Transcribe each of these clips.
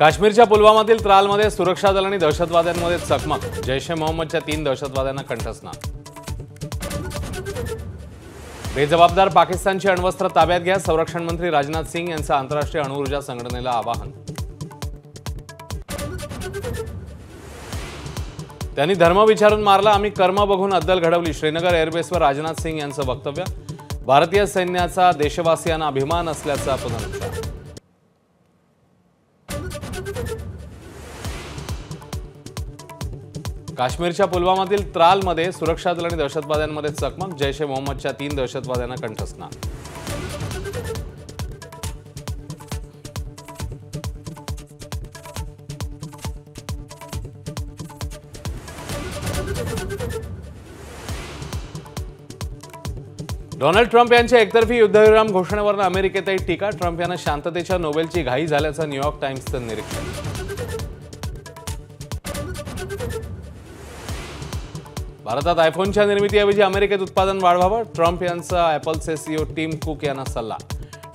काश्मीरच्या पुलवामातील त्रालमध्ये सुरक्षा दल आणि दहशतवाद्यांमध्ये चकमक, जैश ए मोहम्मदच्या 3 दहशतवाद्यांना कंठस्नान। बेजबाबदार पाकिस्तानची अण्वस्त्र ताब्यात घ्या, संरक्षण मंत्री राजनाथ सिंग यांचं आंतरराष्ट्रीय अणुऊर्जा संघटनेला आवाहन। त्यांनी धर्म विचारून मारला, आम्ही कर्म बघून अद्दल घडवली, श्रीनगर एअरबेसवर राजनाथ सिंग यांचं वक्तव्य। भारतीय सैन्याचा देशवासियांना अभिमान असल्याचा पुनरुच्चार। काश्मीरच्या पुलवामातील त्रालमध्ये सुरक्षा दल आणि दहशतवाद्यांमध्ये चकमक, जैश ए मोहम्मदच्या 3 दहशतवाद्यांना कंठस्नान। डोनाल्ड ट्रम्प यांच्या एकतर्फी युद्धविराम घोषणेवर अमेरिकेतही टीका, ट्रम्प यांना शांततेच्या नोबेलची घाई झाल्याचं न्यूयॉर्क टाइम्सचं निरीक्षण। भारतात आयफोनच्या निर्मितीऐवजी अमेरिकेत उत्पादन वाढवावं, ट्रम्प यांचा ॲपलचे सीईओ टिम कुक यांना सल्ला।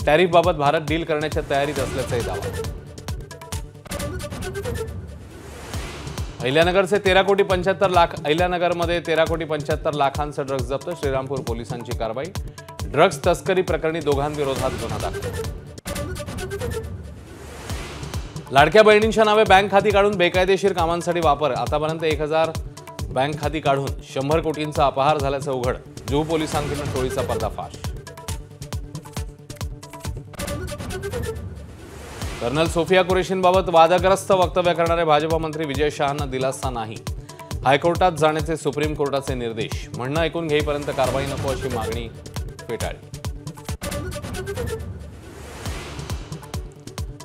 टॅरिफबाबत भारत डील करण्याच्या तयारीत असल्याचाही दावा। अहिल्यानगरचे 13,75,00,000 अहिल्यानगरमध्ये 13,75,00,000 ड्रग्ज जप्त, श्रीरामपूर पोलिसांची कारवाई। ड्रग्ज तस्करी प्रकरणी दोघांविरोधात गुन्हा दाखल। लाडक्या बहिणींच्या नावे बँक खाती काढून बेकायदेशीर कामांसाठी वापर, आतापर्यंत 1000 बँक खाती काढून 100 कोटींचा अपहार झाल्याचं उघड, जुहू पोलिसांकडून टोळीचा पर्दाफाश। कर्नल सोफिया कुरेशींबाबत वादग्रस्त वक्तव्य करणारे भाजप मंत्री विजय शहांना दिलासा नाही, हायकोर्टात जाण्याचे सुप्रीम कोर्टाचे निर्देश, म्हणणं ऐकून घेईपर्यंत कारवाई नको अशी मागणी फेटाळली।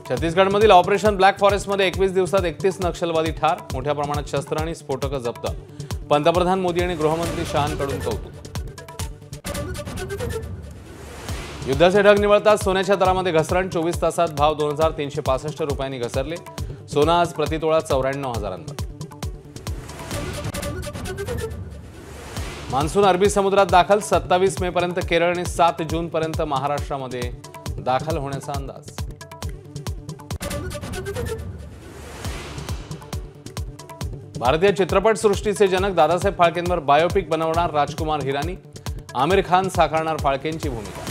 छत्तीसगडमधील ऑपरेशन ब्लॅक फॉरेस्टमध्ये 21 दिवसात 31 नक्षलवादी ठार, मोठ्या प्रमाणात शस्त्र आणि स्फोटकं जप्त, पंतप्रधान मोदी आणि गृहमंत्री शहांकडून कौतुक। युद्धाचे ढग निवळताच सोन्याच्या दरामध्ये घसरण, 24 तासात भाव 2365 रुपयांनी घसरले, सोनं आज प्रतितोळा 94,000 मान्सून अरबी समुद्रात दाखल, 27 मे पर्यंत केरळ आणि 7 जून पर्यंत महाराष्ट्रामध्ये दाखल होण्याचा अंदाज। भारतीय चित्रपटसृष्टीचे जनक दादासाहेब फाळकेंवर बायोपिक बनवणार राजकुमार हिरानी, आमिर खान साकारणार फाळकेंची भूमिका।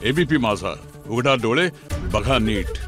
एबीपी माझा, उघडा डोळे बघा नीट।